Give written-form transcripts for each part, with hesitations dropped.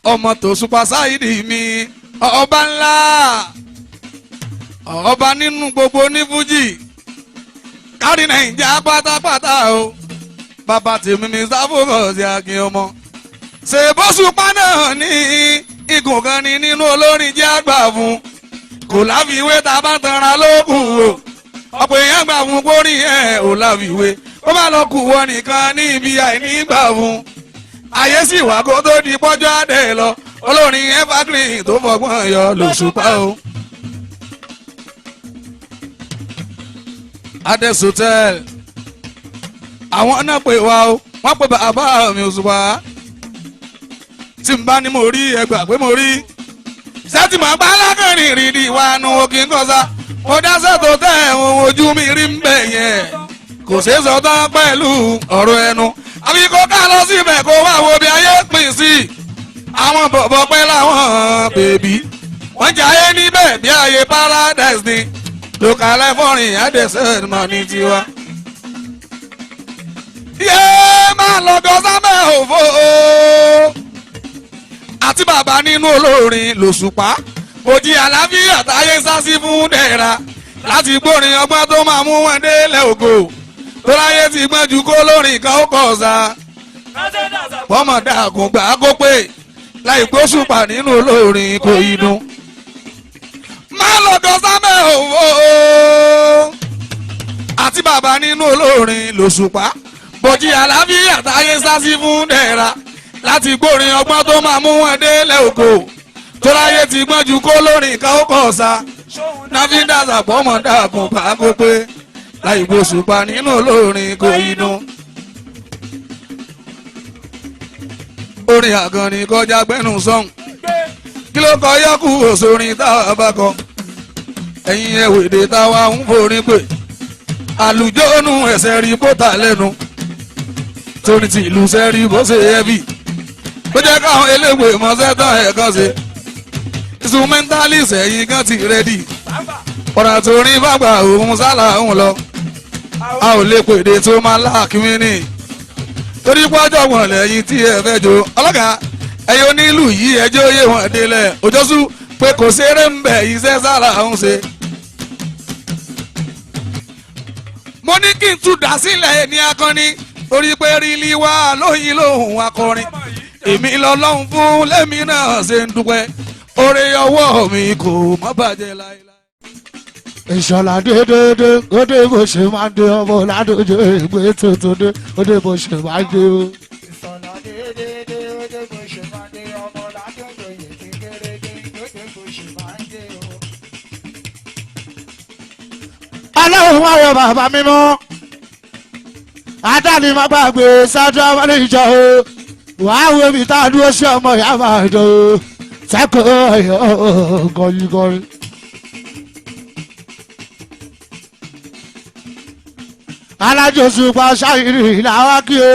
ọmọ t'Osupa Sáìdì mi ọba ńlá ọba nínú gbogbo onífújì kárí nàìjíríà pátápátá o bàbá tèmi ní sáfòkọ̀sí akin ọmọ ṣe b'Osupa náà ní igun kan ní nínú olórin jẹ́ àgbà fún kò láfiwé tá a bá tanra lókun o ọ̀pọ̀ èèyàn gbà fún kórì ẹ̀ ò láfiwé ó bá lọ kù wọ nìkan ní ibi àìní gbà fún ayé sì wà kó tó di pọ́jọ́ àdé lọ olórin evergreen tó fọgbọ́n yọ l'Osupa o. Ades Hotel àwọn náà pè wá o wọ́n pè bàbá mi Osupa tí n bá ní mo rí ẹgbà pé mo rí sẹ́tì máa bá alákùnrin rìn ní ìwà nu òkè ńkọ́sá mo dáṣẹ́ tó tẹ̀ ohun ojú mi rí ń bẹ̀ yẹn kò ṣeé sọ tán pẹ̀lú ọ̀rọ̀ ẹnu àbí kó ká lọ síbẹ̀ kó wá wo bí ayé pín sí àwọn bọ̀bọ̀ pẹ́ láwọn bèbí wọ́n jayé níbẹ̀ bí ayé paradise ni lókàlẹ́ fọ́rin àdẹ̀sẹ̀ mọ̀ ní tiwa. yé máa lọ́gọ́ sábẹ́ òfò àti bàbá nínú olórin l'Osupa òjì àlàáfíà táyé sásí fún dẹ̀ra láti gbórin ọgbọ́n tó máa mú wọn délẹ̀ ògo tó láyé ti gbọ́n ju kó lórin kan ó kọ̀ ọ̀sà fọmọdàgùn gbà á kó pé láì gbóṣùpá nínú olórin kò inú máa lọ́gọ́ sábẹ́ òfò àti bàbá nínú olórin l'Osupa bòjì àlàáfíà táyé sásí fún dẹ̀ra láti gbórin ọgbọ́n tó máa mú wọn délẹ̀ ògo tó láyé ti gbọ́n ju kó lórin kan ó kọ̀ ọ̀sà náfíńdàsà fọmọdàgùn gbà á kó pé láì gbóṣùpá nínú olórin kò inú. orin àgànnì kọjá gbẹ́nu sọ́hùn kí ló kọ yọkù òṣòrin tá a bá kọ ẹ̀yin ẹ̀wèdè táwa ń forin pè àlùjọ́nù ẹ̀sẹ̀ rí bóta lẹ́nu torí ti ìlú sẹ́rí bó ṣe ẹ̀bì bó jẹ́ káwọn eléwé mọ́ṣẹ́ tán ẹ̀kan ṣe instrumentalist ẹ̀yin kan ti rẹ́dì ọ̀rọ̀ àtòrin bàgbà òun sálà òun lọ a ò lè pèdè tó máa láàkíwí ní torí pọ́jọ́ wọn lẹ́yìn tí ẹ fẹ́ jó ọlọ́gà ẹ̀yin onílù yìí ẹjọ́ yé wọn délẹ̀ òjọ́sù pé kò ṣeré ń bẹ̀ iṣẹ́ sálà òun ṣe. mo ní kí n tún dá sílẹ̀ ní akọni torí pé rílí wá lóyìn lóhùn akọrin èmi lọ́lọ́run fún lẹ́mí náà ṣe ń dúpẹ́ oore ọwọ́ mi kò má bàjẹ́ láéláé. ìṣọ̀lá dédédé ó dé bó ṣe máa ń dé ọmọ ládòjò ìgbé tuntun dé ó dé bó ṣe máa ń dé o. ìṣọ̀lá dédédé ó dé bó ṣe máa ń dé ọmọ ládòjò ìgbé kékeré ó dé bó ṣe máa ń dé o. ọlọ́run wá wọ bàbá mímọ́ adáni má gbàgbé sáájú àwọn ìjọ o wàá wo ibi tá a dúró sí ọmọ ìyá máa dán o sẹ́kọ̀ọ́ ẹ̀yọ́ gọ̀yìngọ̀yìn. alájọsùpá ṣáìrì làwọn kí o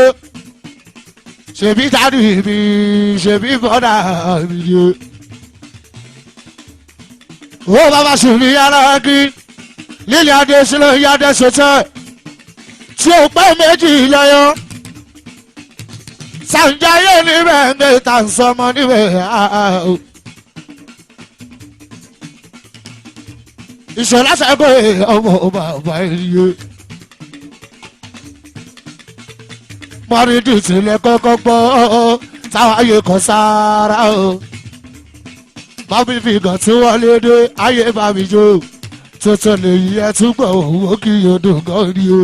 ṣèbí tàbí mi ṣèbí bọ́dà mi ni o. ó bàbá sùnmí yàrá kí lílẹ̀ adé sílẹ̀ yàdé sọ́tẹ̀ tí ó pẹ́ méjì lọ́yọ́ sàǹjáyé níbẹ̀ ń gbé tàǹsọ́mọ níbẹ̀ ìṣọ̀lá sẹ́kọ̀ọ́ ọmọ bàbá yìí. mọ́rídì tilẹ̀ kọ́kọ́ gbọ́ táwọn ayé kan sára o. bábí fi gàn tí wọ́n lé dé ayé bá mi jó tuntun lè yí ẹ túbọ̀ owó kí yodò gan rí o.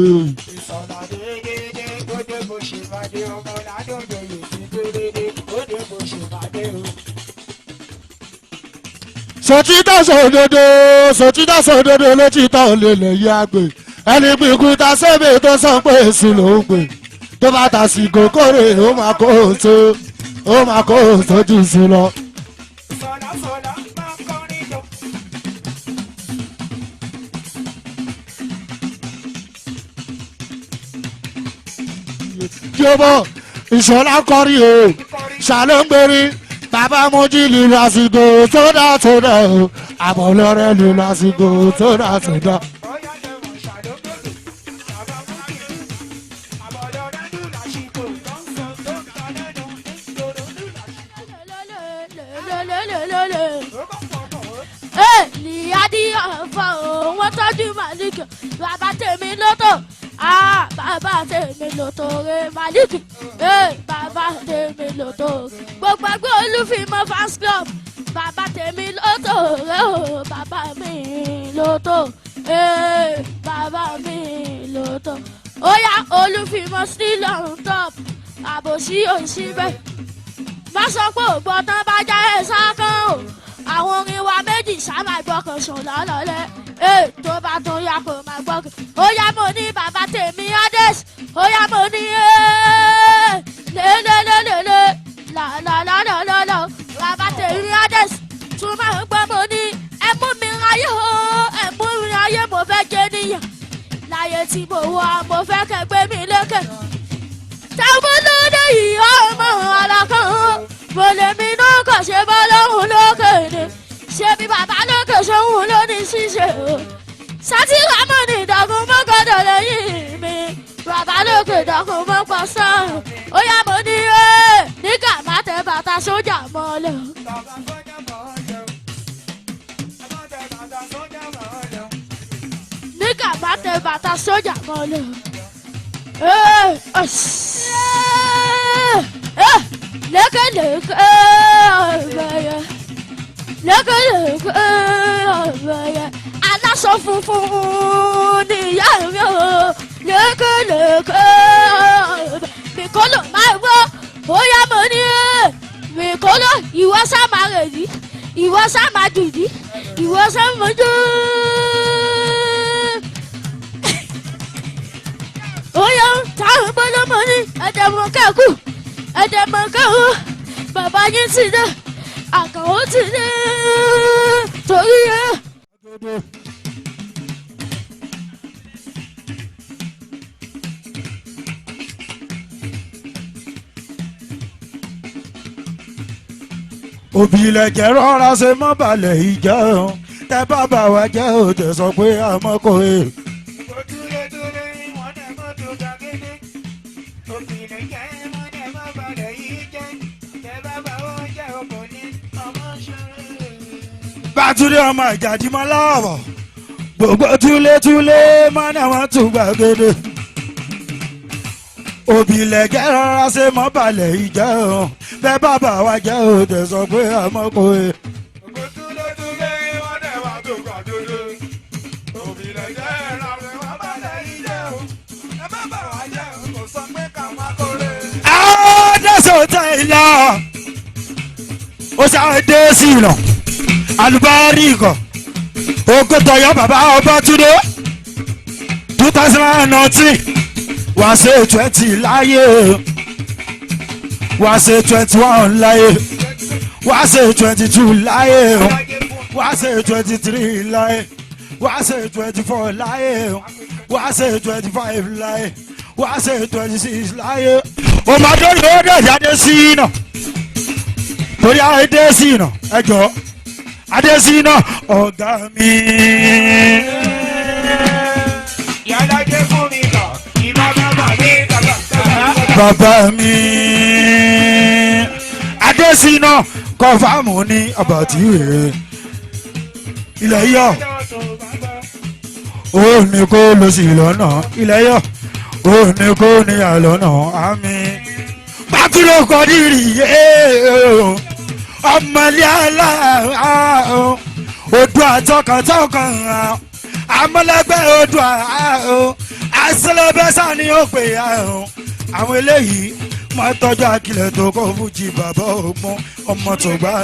ìṣọ̀lá dédédé ó dé bó ṣe máa dé ọmọ ládòjò ìgbé kékeré ó dé bó ṣe máa dé o. sòtítọ́ sòdodo lótítọ́ ò lè lè yí àgbè ẹni gbìngún ta sẹ́bẹ̀ tó sọ pé èsì ló ń gbè tó bá ta sí kòkòrè ó máa kó tó jù sí lọ. ìṣọ̀lá máa kọrin lọ. jọ̀bọ̀ ìṣọ̀lá kọrin o ṣàlóńgbèrè bàbá mojí lù lásìkò tó dá o àbọ̀lọ́rẹ́ lù lásìkò tó dá. àfà o wọ́n tọ́jú màlíkì bàbá tèmi lótò bàbá tèmi lótò rè màlíkì bàbá tèmi lótò gbogbo ẹgbẹ́ olúfìmọ̀ fans club bàbá tèmi lótò rè o bàbá mi lótò bàbá mi lótò ó yá olúfìmọ̀ still on top àbòsí òsínbẹ́ má sọ pé ògbọ́n tán bá já ẹ̀ sákàn o àwọn orin wa méjì sábà gbọ́kàn sùn lọ́lọ́lẹ́ tó bá tún yá kó máa gbọ́kàn ó yá mo ní bàbá tèmi ades ó yá mo ní lélélélélé làlàlàlàlà bàbá tèmi ades tún máa ń gbọ́ mo ní ẹ̀mú mi ráyè o ẹ̀mú mi ráyè mo fẹ́ jẹ́ níyàn láyé tí mo wà mo fẹ́ kẹgbẹ́ mi lékè táwọn lóde yìí ọmọ alákan mo lè mi náà kàn ṣe bọ́ lóhùn lókè ni ṣé bí bàbá lókè sóhun ló ní ṣíṣe o sátìrà mọ́ ní ìdàgún mọ́gọ́dọ̀ lẹ́yìn mi bàbá lókè ìdàgún mọ́ pọ̀ sàn ó yá mo ní nígbà má tẹ bàtà sójà mọ́lẹ̀. nígbà má tẹ bàtà sójà mọ́lẹ̀. Leke leke aláṣọ funfun níyà mi o leke mikolo máa wọ bóyá mo ní mikolo ìwọ sá máa rè ní ìwọ sá máa dùn ní ìwọ sá máa dùn. Oya táwọn bọ́lọ́mọ ní ẹ̀dẹ̀mọ̀kẹ́kù ẹ̀dẹ̀mọ̀kẹ́kù bàbá yín ti dé àkànwó ti dé torí ẹ. òbí ilẹ̀kẹ̀ rọra ṣe mọ́ balẹ̀ ìjà o tẹ bàbá wa jẹ́ ò tẹ̀ sọ pé àmọ́ kò e. bàtúndé ọmọ ìjàdímọ́ láàbọ̀ gbogbo túlétúlé mọ́nà wọn tún gbàgede òbí ilẹ̀kẹ̀ rọra ṣe mọ́ balẹ̀ ìjà o bẹ́ẹ̀ bàbá wa jẹ́ ò tẹ̀ sọ pé àmọ́ kò e. ìlà ó ṣàdé sí ìlà alùbáríkọ ògùntọ̀yọ́ bàbá Ọbátúndé 2019 wà ṣe 20 láyé wà ṣe 21 láyé wà ṣe 22 láyé wà ṣe 23 láyé wà ṣe 24 láyé wà ṣe 25 láyé wà ṣe 26 láyé ọmọdé yóò dẹ̀ jáde sí iná torí àìdé sí iná ẹjọ́ adé sí iná ọ̀gá mi. yàrá jẹ́ fún mi kàn ìmọ̀ bàbá mi kàkà. bàbá mi adé sí iná kọfàmù ní àbàtì rẹ̀ ilẹ̀ yọ ó ní kó lọ sí lọ́nà ilẹ̀ yọ ó ní kó ní àlọ́nà àmì bákúrò kọ́dírì ọmọlẹ́ aláàrùn odò àtọkàntọkàn amọ̀lẹ́gbẹ́ odò àṣẹlẹ́bẹ́sà ni ó pè àwọn eléyìí máa tọ́jú àkìlẹ̀ tó kọ́ fújì bàbá ògbọ́n ọmọ tó gbá.